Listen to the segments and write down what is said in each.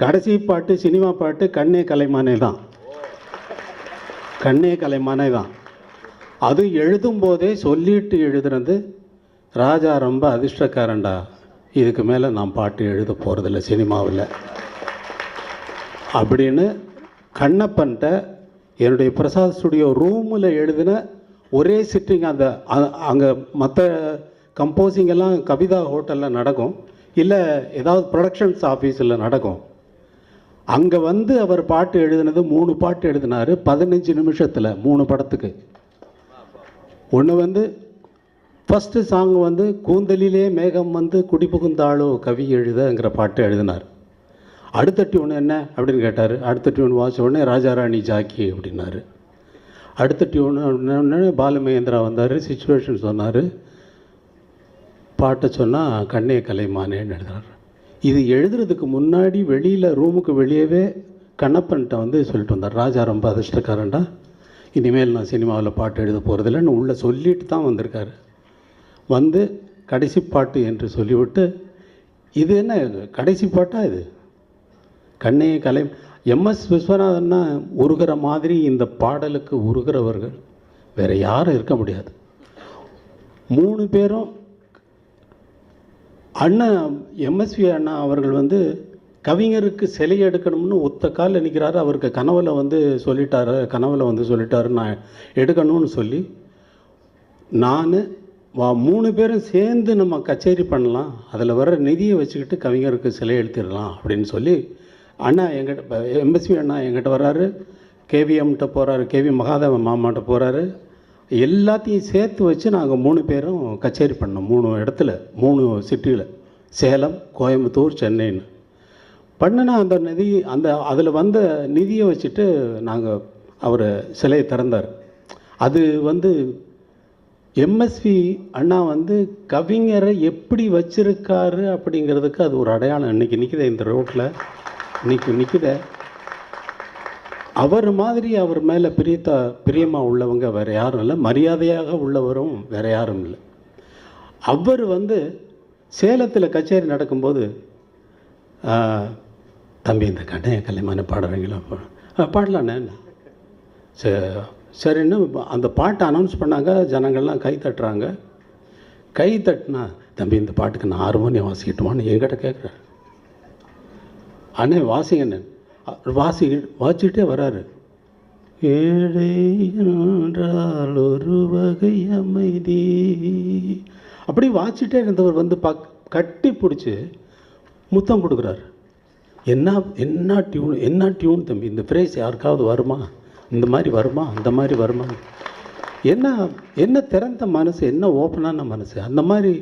கடைசி பாட்டு சினிமா பாட்டு கண்ணே கலைமானே தான். கண்ணே கலைமானே தான். அது எழுதும்போதே சொல்லிட்டு எழுதுனது, ராஜா ரொம்ப அதிர்ஷ்டக்காரன்டா, இதுக்கு மேலே நான் பாட்டு எழுத போகிறதில்ல சினிமாவில் அப்படின்னு கண்ணப்பன்ட்ட என்னுடைய பிரசாத் ஸ்டுடியோ ரூமில் எழுதின ஒரே சிட்டிங். அந்த அங்கே மற்ற கம்போசிங் எல்லாம் கவிதா ஹோட்டலில் நடக்கும், இல்லை ஏதாவது ப்ரொடக்ஷன்ஸ் ஆஃபீஸில் நடக்கும். அங்கே வந்து அவர் பாட்டு எழுதினது 3 பாட்டு எழுதினார் 15 நிமிஷத்தில் 3 படத்துக்கு. ஒன்று வந்து ஃபஸ்ட்டு சாங் வந்து கூந்தலிலே மேகம் வந்து குடிபுகுந்தாளோ கவி எழுதங்கிற பாட்டு எழுதினார். அடுத்த டியூன் என்ன அப்படின்னு கேட்டார். அடுத்த டியூன் வாசித்த உடனே ராஜாராணி ஜாக்கி அப்படின்னாரு. அடுத்த டியூன் அப்படின்னே பாலுமகேந்திரா வந்தார், சிச்சுவேஷன் சொன்னார், பாட்டை சொன்னால் கண்ணே கலைமானேன்னு எழுதினார். இது எழுதுறதுக்கு முன்னாடி வெளியில் ரூமுக்கு வெளியவே கண்ணப்பன்ட்ட வந்து சொல்லிட்டு வந்தார், ராஜா ரொம்ப அதிர்ஷ்டக்காரன்டா, இனிமேல் நான் சினிமாவில் பாட்டு எழுத போகிறதில்லன்னு உள்ளே சொல்லிட்டு தான் வந்திருக்காரு. வந்து கடைசி பாட்டு என்று சொல்லிவிட்டு, இது என்ன கடைசி பாட்டா இது, கண்ணே கலை. எம்எஸ் விஸ்வநாதன்னா உருகிற மாதிரி இந்த பாடலுக்கு உருகிறவர்கள் வேறு யாரும் இருக்க முடியாது. 3 பேரும் அண்ணன் எம்எஸ்வி அண்ணா அவர்கள் வந்து கவிஞருக்கு சிலை எடுக்கணும்னு ஒத்த காலில் நிற்கிறாரு. அவருக்கு கனவில் வந்து சொல்லிட்டாரு நான் எடுக்கணும்னு சொல்லி, நான் 3 பேரும் சேர்ந்து நம்ம கச்சேரி பண்ணலாம், அதில் வர நிதியை வச்சுக்கிட்டு கவிஞருக்கு சிலை எடுத்துடலாம் அப்படின்னு சொல்லி அண்ணா எங்கிட்ட, எம்எஸ்வி அண்ணா எங்கிட்ட வர்றாரு, கேவிஎம்கிட்ட போகிறாரு, கேவி மகாதேவன் மாமாட்ட போகிறாரு. எல்லாத்தையும் சேர்த்து வச்சு நாங்கள் 3 பேரும் கச்சேரி பண்ணோம். 3 இடத்துல 3 சிட்டியில், சேலம், கோயம்புத்தூர், சென்னைன்னு பண்ணினா அந்த நிதி அதில் வந்த நிதியை வச்சுட்டு நாங்கள் அவர் சிலையை திறந்தார். அது வந்து எம்எஸ்வி அண்ணா வந்து கவிஞரை எப்படி வச்சிருக்காரு அப்படிங்கிறதுக்கு அது ஒரு அடையாளம். இன்றைக்கி நிற்குதே இந்த ரோட்டில், நிற்குதே. அவர் மாதிரி அவர் மேலே பிரியமாக உள்ளவங்க வேறு யாரும் இல்லை, மரியாதையாக உள்ளவரும் வேறு யாரும் இல்லை. அவர் வந்து சேலத்தில் கச்சேரி நடக்கும்போது, தம்பி இந்த கண்ணே கலைமான பாடுறீங்களா, பாடலாண்ணே, சரின்னு அந்த பாட்டை அனௌன்ஸ் பண்ணாங்க. ஜனங்கள்லாம் கை தட்டுறாங்க. கை தட்டினா, தம்பி இந்த பாட்டுக்கு நான் ஹார்மோனியம் வாசிக்கட்டுமான்னு என்கிட்ட கேட்குறாரு. அண்ணே வாசிங்கண்ணே. வாசிக்கிட்டே வராரு. ஏழை என்றால் ஒரு வகை அமைதி அப்படி வாசிட்டே இருந்தவர் வந்து கட்டி பிடிச்சி முத்தம் கொடுக்குறாரு. என்ன டியூன் தம்பி, இந்த ஃப்ரேஸ் யாருக்காவது வருமா, இந்த மாதிரி வருமா, அந்த மாதிரி வருமா, என்ன திறந்த மனசு, என்ன ஓப்பனான மனசு, அந்த மாதிரி.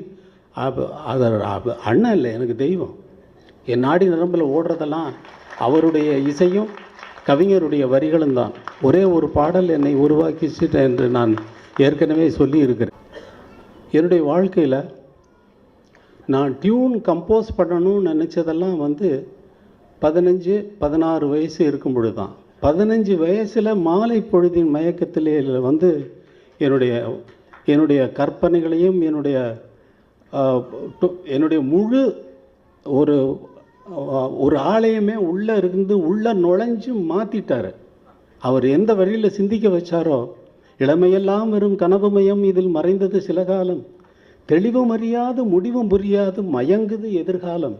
அண்ணன் இல்லை எனக்கு தெய்வம். என் நாடி நரம்பில் ஓடுறதெல்லாம் அவருடைய இசையும் கவிஞருடைய வரிகளும் தான். ஒரே ஒரு பாடல் என்னை உருவாக்கிச்சிட்டேன் என்று நான் ஏற்கனவே சொல்லி இருக்கிறேன். என்னுடைய வாழ்க்கையில் நான் டியூன் கம்போஸ் பண்ணணும்னு நினச்சதெல்லாம் வந்து 15-16 வயசு இருக்கும் பொழுது தான். 15 வயசில் மாலை பொழுதின் மயக்கத்திலே வந்து என்னுடைய கற்பனைகளையும் என்னுடைய முழு ஒரு ஆலயமே உள்ளே இருந்து உள்ளே நுழைஞ்சு மாற்றிட்டார். அவர் எந்த வழியில் சிந்திக்க வச்சாரோ, இளமையெல்லாம் வெறும் கனவுமயம் இதில் மறைந்தது சில காலம், தெளிவும் அறியாது முடிவும் புரியாது மயங்குது எதிர்காலம்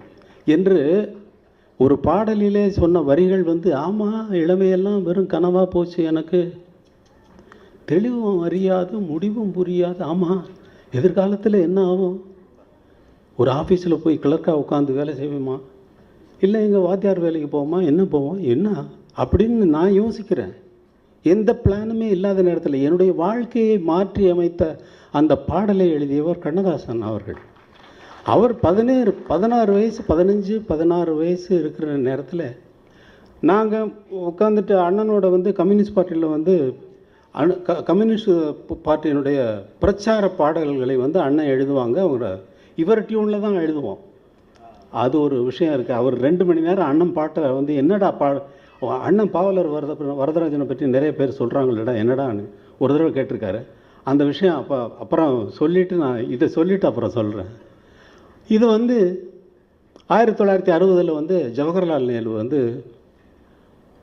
என்று ஒரு பாடலிலே சொன்ன வரிகள் வந்து, ஆமாம் இளமையெல்லாம் வெறும் கனவாக போச்சு எனக்கு, தெளிவும் அறியாது முடிவும் புரியாது, ஆமாம் எதிர்காலத்தில் என்ன ஆகும், ஒரு ஆஃபீஸில் போய் கிளர்க்காக உட்காந்து வேலை செய்வோமா, இல்லை எங்கள் வாத்தியார் வேலைக்கு போவோமா, என்ன போவோம், என்ன அப்படின்னு நான் யோசிக்கிறேன். எந்த பிளானுமே இல்லாத நேரத்தில் என்னுடைய வாழ்க்கையை மாற்றி அமைத்த அந்த பாடலை எழுதியவர் கண்ணதாசன் அவர்கள். அவர் 16 வயசு 15-16 வயசு இருக்கிற நேரத்தில் நாங்கள் உட்காந்துட்டு அண்ணனோட வந்து கம்யூனிஸ்ட் பார்ட்டியில் வந்து கம்யூனிஸ்ட் பார்ட்டியினுடைய பிரச்சார பாடல்களை வந்து அண்ணன் எழுதுவாங்க. அவங்க இவர் டியூனில் தான் எழுதுவோம். அது ஒரு விஷயம் இருக்குது. அவர் 2 மணி நேரம் அண்ணன் பாட்டை வந்து என்னடா அண்ணன் பாவலர் வரதராஜனை பற்றி நிறைய பேர் சொல்கிறாங்களடா என்னடான்னு ஒரு தடவை கேட்டிருக்காரு. அந்த விஷயம் அப்புறம் சொல்லிவிட்டு நான் இதை சொல்லிவிட்டு அப்புறம் சொல்கிறேன். இது வந்து 1960 வந்து ஜவஹர்லால் நேரு வந்து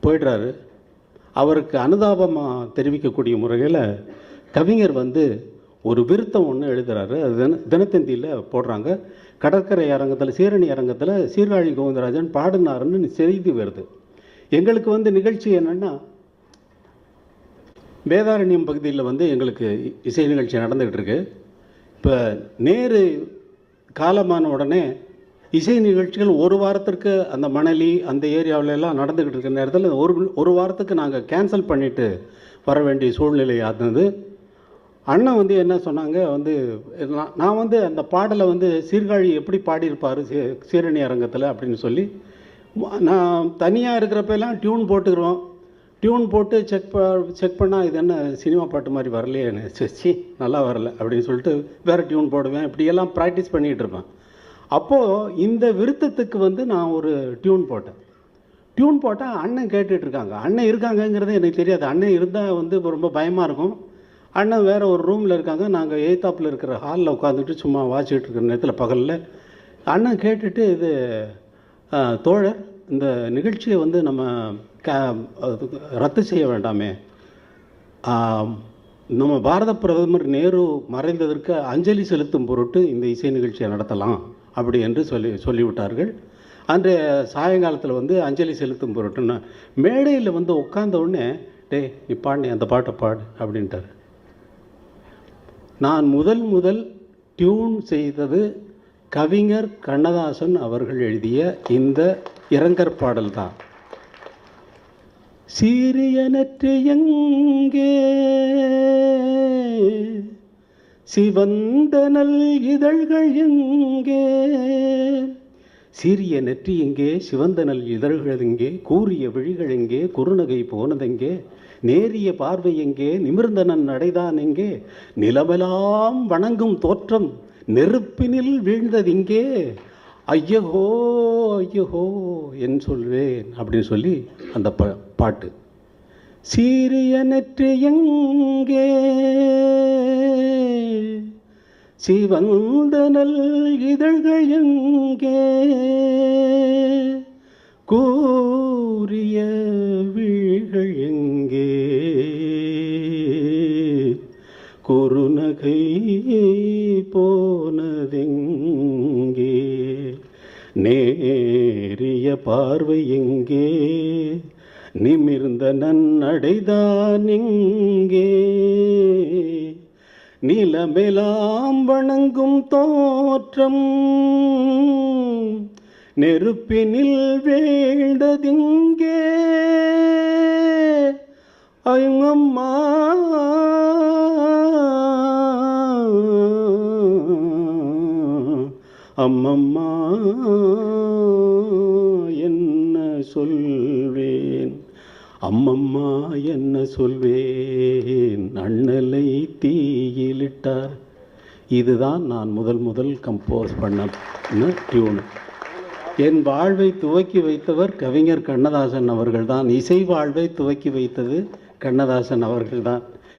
போயிடுறாரு. அவருக்கு அனுதாபமாக தெரிவிக்கக்கூடிய முறையில் கவிஞர் வந்து ஒரு விருத்தம் ஒன்று எழுதுகிறாரு. அது தினத்தந்தியில் போடுறாங்க. கடற்கரை அரங்கத்தில், சீரணி அரங்கத்தில் சீர்காழி கோவிந்தராஜன் பாடினாருன்னு செய்தி வருது. எங்களுக்கு வந்து நிகழ்ச்சி என்னென்னா, வேதாரண்யம் பகுதியில் வந்து எங்களுக்கு இசை நிகழ்ச்சி நடந்துக்கிட்டு இருக்கு. இப்போ நேரு காலமான உடனே இசை நிகழ்ச்சிகள் ஒரு வாரத்திற்கு அந்த மணலி அந்த ஏரியாவிலெல்லாம் நடந்துக்கிட்டு இருக்கிற நேரத்தில் ஒரு வாரத்துக்கு நாங்கள் கேன்சல் பண்ணிவிட்டு வர வேண்டிய சூழ்நிலை ஆனது. அண்ணன் வந்து என்ன சொன்னாங்க, வந்து நான் வந்து அந்த பாடலை வந்து சீர்காழி எப்படி பாடியிருப்பார் சீரணி அரங்கத்தில் அப்படின்னு சொல்லி, நான் தனியாக இருக்கிறப்பெல்லாம் டியூன் போட்டுக்கிறோம். டியூன் போட்டு செக் பண்ணால் இது என்ன சினிமா பாட்டு மாதிரி வரலையே, சி நல்லா வரல அப்படின்னு சொல்லிட்டு வேறு டியூன் போடுவேன். இப்படியெல்லாம் ப்ராக்டிஸ் பண்ணிகிட்டு இருப்பேன். அப்போது இந்த விருத்தத்துக்கு வந்து நான் ஒரு டியூன் போட்டால் அண்ணன் கேட்டுட்ருக்காங்க. அண்ணன் இருக்காங்கங்கிறது எனக்கு தெரியாது. அண்ணன் இருந்தால் வந்து ரொம்ப பயமாக இருக்கும். அண்ணன் வேறு ஒரு ரூமில் இருக்காங்க. நாங்கள் எய்த்தாப்பில் இருக்கிற ஹாலில் உட்காந்துட்டு சும்மா வாசிக்கிட்டு இருக்கிற நேரத்தில் பகலில் அண்ணன் கேட்டுட்டு, இது தோழர், இந்த நிகழ்ச்சியை வந்து நம்ம ரத்து செய்ய வேண்டாமே, நம்ம பாரத பிரதமர் நேரு மறைந்ததற்கு அஞ்சலி செலுத்தும் பொருட்டு இந்த இசை நிகழ்ச்சியை நடத்தலாம் அப்படி என்று சொல்லிவிட்டார்கள். அன்றைய சாயங்காலத்தில் வந்து அஞ்சலி செலுத்தும் பொருட்டுன்னு மேடையில் வந்து உட்கார்ந்த உடனே, டே நீ பாடு, அந்த பாட்டை பாடு அப்படின்ட்டார். நான் முதல் டியூன் செய்தது கவிஞர் கண்ணதாசன் அவர்கள் எழுதிய இந்த இரங்கற் பாடல் தான். சீரியனற்று எங்கே சிவந்த நல் இதழ்கள் எங்கே, சீரிய நெற்றி எங்கே, சிவந்த நல் இதழ்கள் எங்கே, கூறிய விழிகள் எங்கே, குறுநகை போனதெங்கே, நேரிய பார்வை எங்கே, நிமிர்ந்தனன் நடைதான் எங்கே, நிலமெல்லாம் வணங்கும் தோற்றம் நெருப்பினில் வீழ்ந்ததிங்கே, ஐயகோ ஐயகோ என் சொல்வேன் அப்படின்னு சொல்லி அந்த பாட்டு. சீரிய நெற்றி எங்கே சிவந்த நல் இதழ்கள் எங்கே, கூறிய விழிகள் எங்கே, குறுநகை போனதெங்கே, நேரிய பார்வை எங்கே, நிமிர்ந்த நன்னடைதான் எங்கே, நிலமெலாம் வணங்கும் தோற்றம் நெருப்பினில் வீழ்ந்ததிங்கே, அம்மா அம்மம்மா என்ன சொல்வேன், அம்மம்மா என்ன சொல்வேன், அண்ணலை தீயிலிட்டார். இதுதான் நான் முதல் கம்போஸ் பண்ண டியூன். என் வாழ்வை துவக்கி வைத்தவர் கவிஞர் கண்ணதாசன் அவர்கள்தான். இசை வாழ்வை துவக்கி வைத்தது கண்ணதாசன் அவர்கள்தான்.